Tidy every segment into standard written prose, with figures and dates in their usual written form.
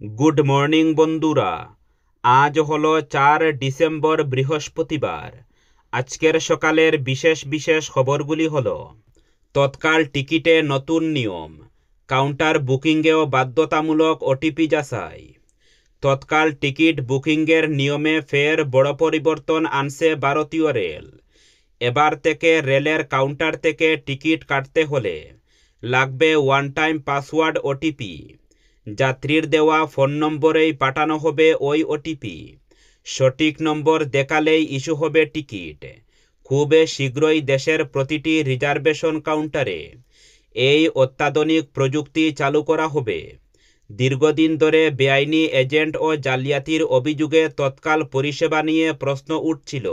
Good morning বন্ধুরা, আজ হলো 4 ডিসেম্বর বৃহস্পতিবার। আজকের সকালের বিশেষ বিশেষ খবরগুলি হলো: তৎকাল টিকিটে নতুন নিয়ম, কাউন্টার বুকিংয়েও বাধ্যতামূলক ওটিপি যাচাই। তৎকাল টিকিট বুকিংয়ের নিয়মে ফের বড় পরিবর্তন আনছে ভারতীয় রেল। এবার থেকে রেলের কাউন্টার থেকে টিকিট কাটতে হলে লাগবে ওয়ান টাইম পাসওয়ার্ড ওটিপি। যাত্রীর দেওয়া ফোন নম্বরেই পাঠানো হবে ওই ওটিপি। সঠিক নম্বর দেখালেই ইস্যু হবে টিকিট। খুব শীঘ্রই দেশের প্রতিটি রিজার্ভেশন কাউন্টারে এই অত্যাধুনিক প্রযুক্তি চালু করা হবে। দীর্ঘদিন ধরে বেআইনি এজেন্ট ও জালিয়াতির অভিযোগে তৎকাল পরিষেবা নিয়ে প্রশ্ন উঠছিল।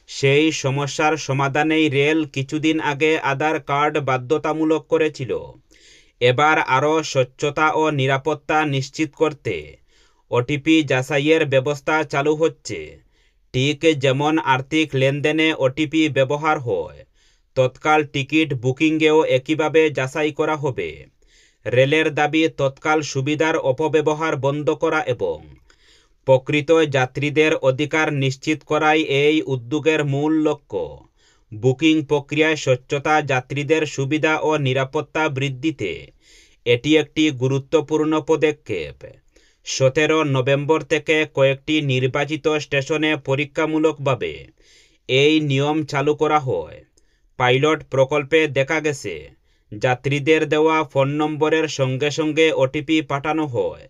সেই সমস্যার সমাধানেই রেল কিছুদিন আগে আধার কার্ড বাধ্যতামূলক করেছিল। এবার আরও স্বচ্ছতা ও নিরাপত্তা নিশ্চিত করতে ওটিপি যাচাইয়ের ব্যবস্থা চালু হচ্ছে। ঠিক যেমন আর্থিক লেনদেনে ওটিপি ব্যবহার হয়, তৎকাল টিকিট বুকিংয়েও একইভাবে যাচাই করা হবে। রেলের দাবি, তৎকাল সুবিধার অপব্যবহার বন্ধ করা এবং প্রকৃত যাত্রীদের অধিকার নিশ্চিত করাই এই উদ্যোগের মূল লক্ষ্য। বুকিং প্রক্রিয়ায় স্বচ্ছতা, যাত্রীদের সুবিধা ও নিরাপত্তা বৃদ্ধিতে এটি একটি গুরুত্বপূর্ণ পদক্ষেপ। 17 নভেম্বর থেকে কয়েকটি নির্বাচিত স্টেশনে পরীক্ষামূলকভাবে এই নিয়ম চালু করা হয়। পাইলট প্রকল্পে দেখা গেছে, যাত্রীদের দেওয়া ফোন নম্বরের সঙ্গে সঙ্গে ওটিপি পাঠানো হয়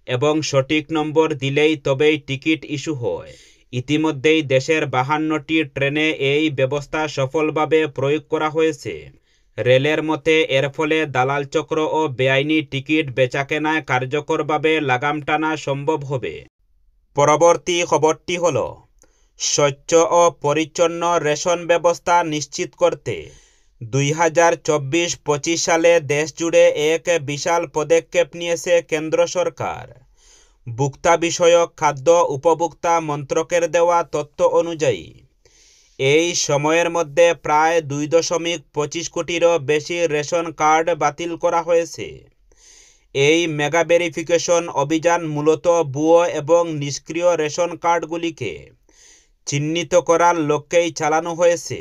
এবং সঠিক নম্বর দিলেই তবেই টিকিট ইস্যু হয়। ইতিমধ্যেই দেশের 52টি ট্রেনে এই ব্যবস্থা সফলভাবে প্রয়োগ করা হয়েছে। রেলের মতে এর ফলে দালাল চক্র ও বেআইনি টিকিট বেচাকেনায় কার্যকরভাবে লাগাম টানা সম্ভব হবে। পরবর্তী খবরটি হল, স্বচ্ছ ও পরিচ্ছন্ন রেশন ব্যবস্থা নিশ্চিত করতে 2024-25 সালে দেশজুড়ে এক বিশাল পদক্ষেপ নিয়েছে কেন্দ্র সরকার। ভোক্তা বিষয়ক খাদ্য উপভোক্তা মন্ত্রকের দেওয়া তথ্য অনুযায়ী এই সময়ের মধ্যে প্রায় 2.25 কোটিরও বেশি রেশন কার্ড বাতিল করা হয়েছে। এই মেগা ভেরিফিকেশন অভিযান মূলত ভুয়ো এবং নিষ্ক্রিয় রেশন কার্ডগুলিকে চিহ্নিত করার লক্ষ্যেই চালানো হয়েছে।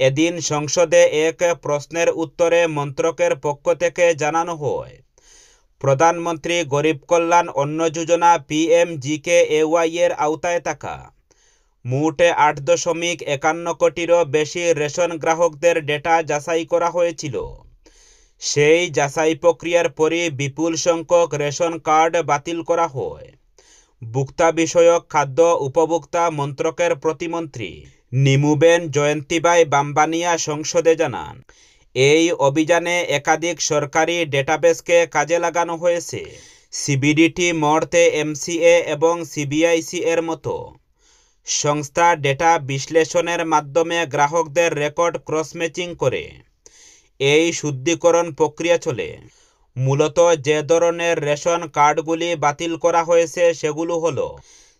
এদিন সংসদে এক প্রশ্নের উত্তরে মন্ত্রকের পক্ষ থেকে জানানো হয়, প্রধানমন্ত্রী গরিব কল্যাণ অন্ন যোজনা PMGKAY এর আওতায় থাকা মোট 8.51 কোটিরও বেশি রেশন গ্রাহকদের ডেটা যাচাই করা হয়েছিল। সেই যাচাই প্রক্রিয়ার পরই বিপুল সংখ্যক রেশন কার্ড বাতিল করা হয়। ভোক্তা বিষয়ক খাদ্য উপভোক্তা মন্ত্রকের প্রতিমন্ত্রী নিমুবেন জয়ন্তীবাই বাম্বানিয়া সংসদে জানান, এই অভিযানে একাধিক সরকারি ডেটাবেসকে কাজে লাগানো হয়েছে। CBDT, মর্থ, MCA এবং CBIC এর মতো সংস্থা ডেটা বিশ্লেষণের মাধ্যমে গ্রাহকদের রেকর্ড ক্রস ম্যাচিং করে এই শুদ্ধিকরণ প্রক্রিয়া চলে। মূলত যে ধরনের রেশন কার্ডগুলি বাতিল করা হয়েছে সেগুলো হলো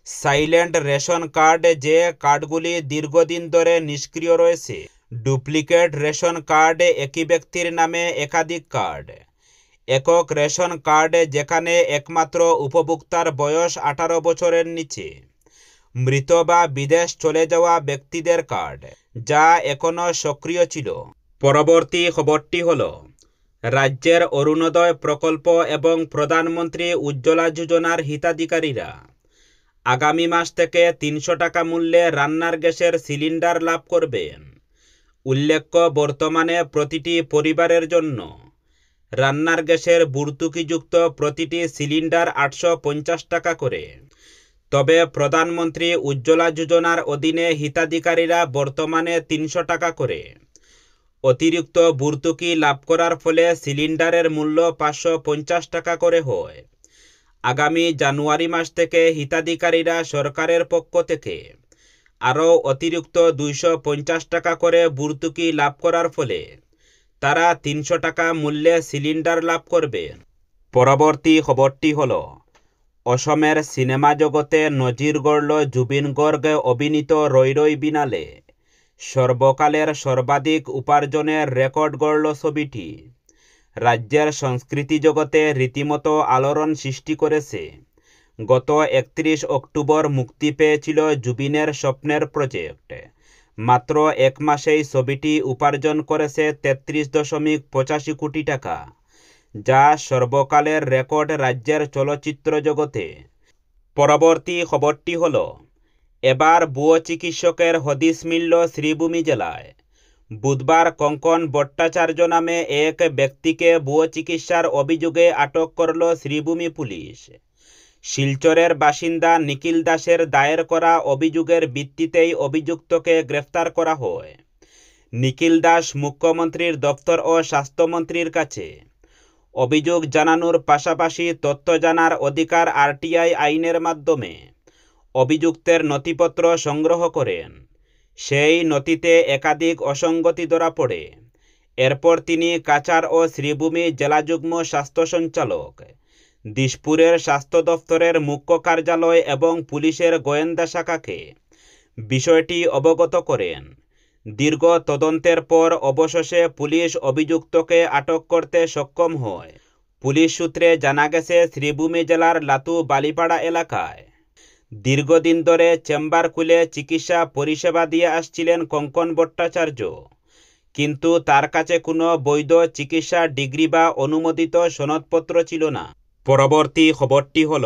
সাইলেন্ট রেশন কার্ড, যে কার্ডগুলি দীর্ঘদিন ধরে নিষ্ক্রিয় রয়েছে; ডুপ্লিকেট রেশন কার্ড, একই ব্যক্তির নামে একাধিক কার্ড; একক রেশন কার্ড, যেখানে একমাত্র উপভোক্তার বয়স 18 বছরের নিচে; মৃত বা বিদেশ চলে যাওয়া ব্যক্তিদের কার্ড, যা এখনও সক্রিয় ছিল। পরবর্তী খবরটি হল, রাজ্যের অরুণোদয় প্রকল্প এবং প্রধানমন্ত্রী উজ্জ্বলা যোজনার হিতাধিকারীরা আগামী মাস থেকে 300 টাকা মূল্যে রান্নার গ্যাসের সিলিন্ডার লাভ করবেন। উল্লেখ্য, বর্তমানে প্রতিটি পরিবারের জন্য রান্নার গ্যাসের ভর্তুকিযুক্ত প্রতিটি সিলিন্ডার 850 টাকা করে। তবে প্রধানমন্ত্রী উজ্জ্বলা যোজনার অধীনে হিতাধিকারীরা বর্তমানে 300 টাকা করে অতিরিক্ত ভর্তুকি লাভ করার ফলে সিলিন্ডারের মূল্য 550 টাকা করে হয়। আগামী জানুয়ারি মাস থেকে হিতাধিকারীরা সরকারের পক্ষ থেকে আরও অতিরিক্ত 250 টাকা করে ভর্তুকি লাভ করার ফলে তারা 300 টাকা মূল্যে সিলিন্ডার লাভ করবে। পরবর্তী খবরটি হল, অসমের সিনেমা জগতে নজির গড়ল জুবিন গর্গ অভিনীত রই রই বিনালে। সর্বকালের সর্বাধিক উপার্জনের রেকর্ড গড়ল ছবিটি। রাজ্যের সংস্কৃতি জগতে রীতিমতো আলোড়ন সৃষ্টি করেছে। গত 31 অক্টোবর মুক্তি পেয়েছিল জুবিনের স্বপ্নের প্রজেক্ট। মাত্র 1 মাসেই ছবিটি উপার্জন করেছে 33.85 কোটি টাকা, যা সর্বকালের রেকর্ড রাজ্যের চলচ্চিত্র জগতে। পরবর্তী খবরটি হল, এবার ভুয়ো চিকিৎসকের হদিস মিলল শ্রীভূমি জেলায়। বুধবার কঙ্কন ভট্টাচার্য নামে এক ব্যক্তিকে ভুয়ো চিকিৎসার অভিযোগে আটক করল শ্রীভূমি পুলিশ। শিলচরের বাসিন্দা নিখিল দাসের দায়ের করা অভিযোগের ভিত্তিতেই অভিযুক্তকে গ্রেফতার করা হয়। নিখিল দাস মুখ্যমন্ত্রীর দপ্তর ও স্বাস্থ্যমন্ত্রীর কাছে অভিযোগ জানানোর পাশাপাশি তথ্য জানার অধিকার আরটিআই আইনের মাধ্যমে অভিযুক্তের নথিপত্র সংগ্রহ করেন। সেই নথিতে একাধিক অসঙ্গতি ধরা পড়ে। এরপর তিনি কাছাড় ও শ্রীভূমি জেলা যুগ্ম স্বাস্থ্য সঞ্চালক, দিশপুরের স্বাস্থ্য দফতরের মুখ্য কার্যালয় এবং পুলিশের গোয়েন্দা শাখাকে বিষয়টি অবগত করেন। দীর্ঘ তদন্তের পর অবশেষে পুলিশ অভিযুক্তকে আটক করতে সক্ষম হয়। পুলিশ সূত্রে জানা গেছে, শ্রীভূমি জেলার লাতু বালিপাড়া এলাকায় দীর্ঘদিন ধরে চেম্বার খুলে চিকিৎসা পরিষেবা দিয়ে আসছিলেন কঙ্কন ভট্টাচার্য, কিন্তু তার কাছে কোনো বৈধ চিকিৎসা ডিগ্রি বা অনুমোদিত সনদপত্র ছিল না। পরবর্তী খবরটি হল,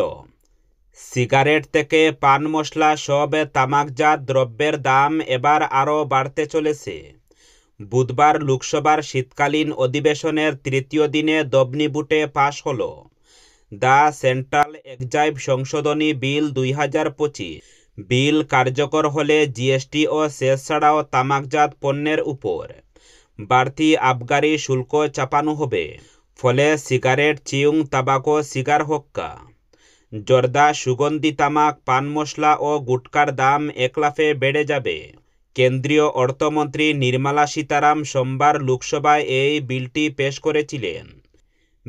সিগারেট থেকে পান মশলা সব তামাকজাত দ্রব্যের দাম এবার আরও বাড়তে চলেছে। বুধবার লোকসভার শীতকালীন অধিবেশনের তৃতীয় দিনে দবনিভোটে পাশ হল দ্য সেন্ট্রাল এক্সাইজ সংশোধনী বিল 2025। বিল কার্যকর হলে জিএসটি ও সেস ছাড়াও তামাকজাত পণ্যের উপর বাড়তি আবগারি শুল্ক চাপানো হবে। ফলে সিগারেট, চিউং তাবাকো, সিগার হুক্কা, জর্দা, সুগন্ধি তামাক, পান মশলা ও গুটকার দাম একলাফে বেড়ে যাবে। কেন্দ্রীয় অর্থমন্ত্রী নির্মলা সীতারাম সোমবার লোকসভায় এই বিলটি পেশ করেছিলেন।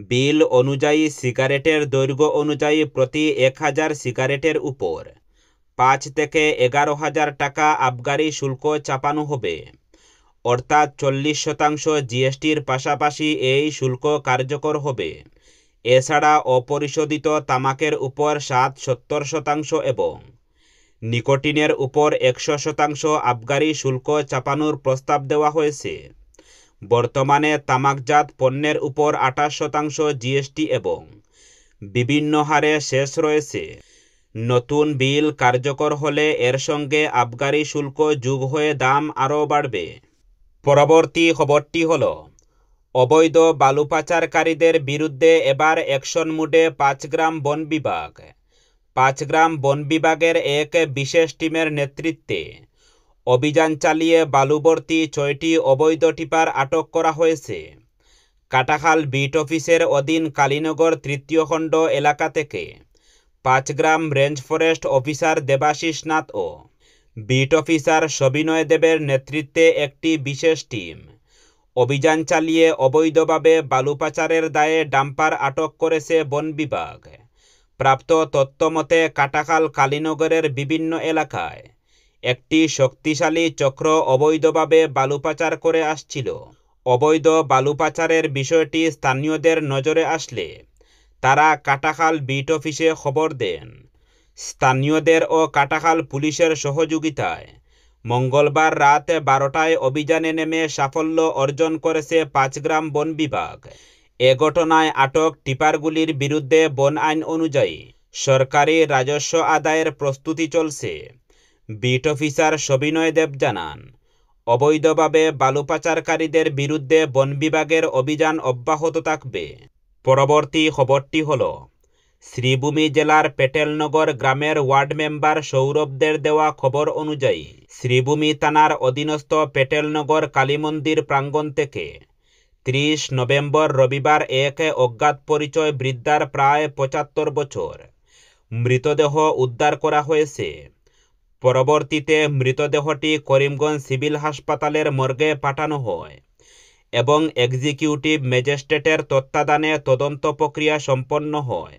বিল অনুযায়ী সিগারেটের দৈর্ঘ্য অনুযায়ী প্রতি 1000 সিগারেটের উপর 5 থেকে 11,000 টাকা আবগারি শুল্ক চাপানো হবে। অর্থাৎ 40% জিএসটির পাশাপাশি এই শুল্ক কার্যকর হবে। এছাড়া অপরিশোধিত তামাকের উপর 70% এবং নিকোটিনের উপর 100% আবগারি শুল্ক চাপানোর প্রস্তাব দেওয়া হয়েছে। বর্তমানে তামাকজাত পণ্যের উপর 28% জিএসটি এবং বিভিন্ন হারে সেস রয়েছে। নতুন বিল কার্যকর হলে এর সঙ্গে আবগারি শুল্ক যোগ হয়ে দাম আরও বাড়বে। পরবর্তী খবরটি হল, অবৈধ বালু পাচারকারীদের বিরুদ্ধে এবার অ্যাকশন মুডে 5 গ্রাম বন বিভাগ। 5 গ্রাম বন বিভাগের এক বিশেষ টিমের নেতৃত্বে অভিযান চালিয়ে বালুভর্তি 6টি অবৈধ টিপার আটক করা হয়েছে। কাটাখাল বিট অফিসের অধীন কালীনগর তৃতীয় খণ্ড এলাকা থেকে 5 গ্রাম range forest officer Debashis Nath ও বিট অফিসার সবিনয় দেবের নেতৃত্বে একটি বিশেষ টিম অভিযান চালিয়ে অবৈধভাবে বালু পাচারের দায়ে ডাম্পার আটক করেছে বন বিভাগ। প্রাপ্ত তথ্য মতে কাটাখাল কালীনগরের বিভিন্ন এলাকায় একটি শক্তিশালী চক্র অবৈধভাবে বালু পাচার করে আসছিল। অবৈধ বালু পাচারের বিষয়টি স্থানীয়দের নজরে আসলে তারা কাটাখাল বিট অফিসে খবর দেন। স্থানীয়দের ও কাটাখাল পুলিশের সহযোগিতায় মঙ্গলবার রাত 12টায় অভিযানে নেমে সাফল্য অর্জন করেছে 5 গ্রাম বন বিভাগ। এ ঘটনায় আটক টিপারগুলির বিরুদ্ধে বন আইন অনুযায়ী সরকারি রাজস্ব আদায়ের প্রস্তুতি চলছে। বিট অফিসার সবিনয় দেব জানান, অবৈধভাবে বালু পাচারকারীদের বিরুদ্ধে বন বিভাগের অভিযান অব্যাহত থাকবে। পরবর্তী খবরটি হল, শ্রীভূমি জেলার পেটেলনগর গ্রামের ওয়ার্ড মেম্বার সৌরভদের দেওয়া খবর অনুযায়ী শ্রীভূমি থানার অধীনস্থ পেটেলনগর কালীমন্দির প্রাঙ্গণ থেকে 30 নভেম্বর রবিবার এক অজ্ঞাত পরিচয় বৃদ্ধার প্রায় 75 বছর মৃতদেহ উদ্ধার করা হয়েছে। পরবর্তীতে মৃতদেহটি করিমগঞ্জ সিভিল হাসপাতালের মর্গে পাঠানো হয় এবং এক্সিকিউটিভ ম্যাজিস্ট্রেটের তত্ত্বাবধানে তদন্ত প্রক্রিয়া সম্পন্ন হয়।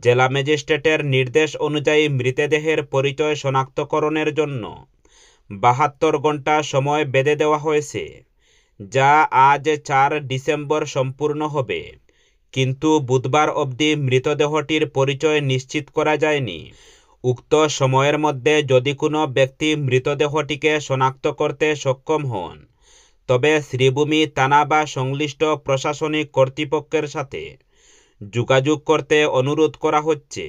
জেলা ম্যাজিস্ট্রেটের নির্দেশ অনুযায়ী মৃতদেহের পরিচয় শনাক্তকরণের জন্য 72 ঘণ্টা সময় বেঁধে দেওয়া হয়েছে। যা আজ 4 ডিসেম্বর সম্পূর্ণ হবে, কিন্তু বুধবার অবধি মৃতদেহটির পরিচয় নিশ্চিত করা যায়নি। উক্ত সময়ের মধ্যে যদি কোনো ব্যক্তি মৃতদেহটিকে শনাক্ত করতে সক্ষম হন, তবে শ্রীভূমি থানা বা সংশ্লিষ্ট প্রশাসনিক কর্তৃপক্ষের সাথে যোগাযোগ করতে অনুরোধ করা হচ্ছে।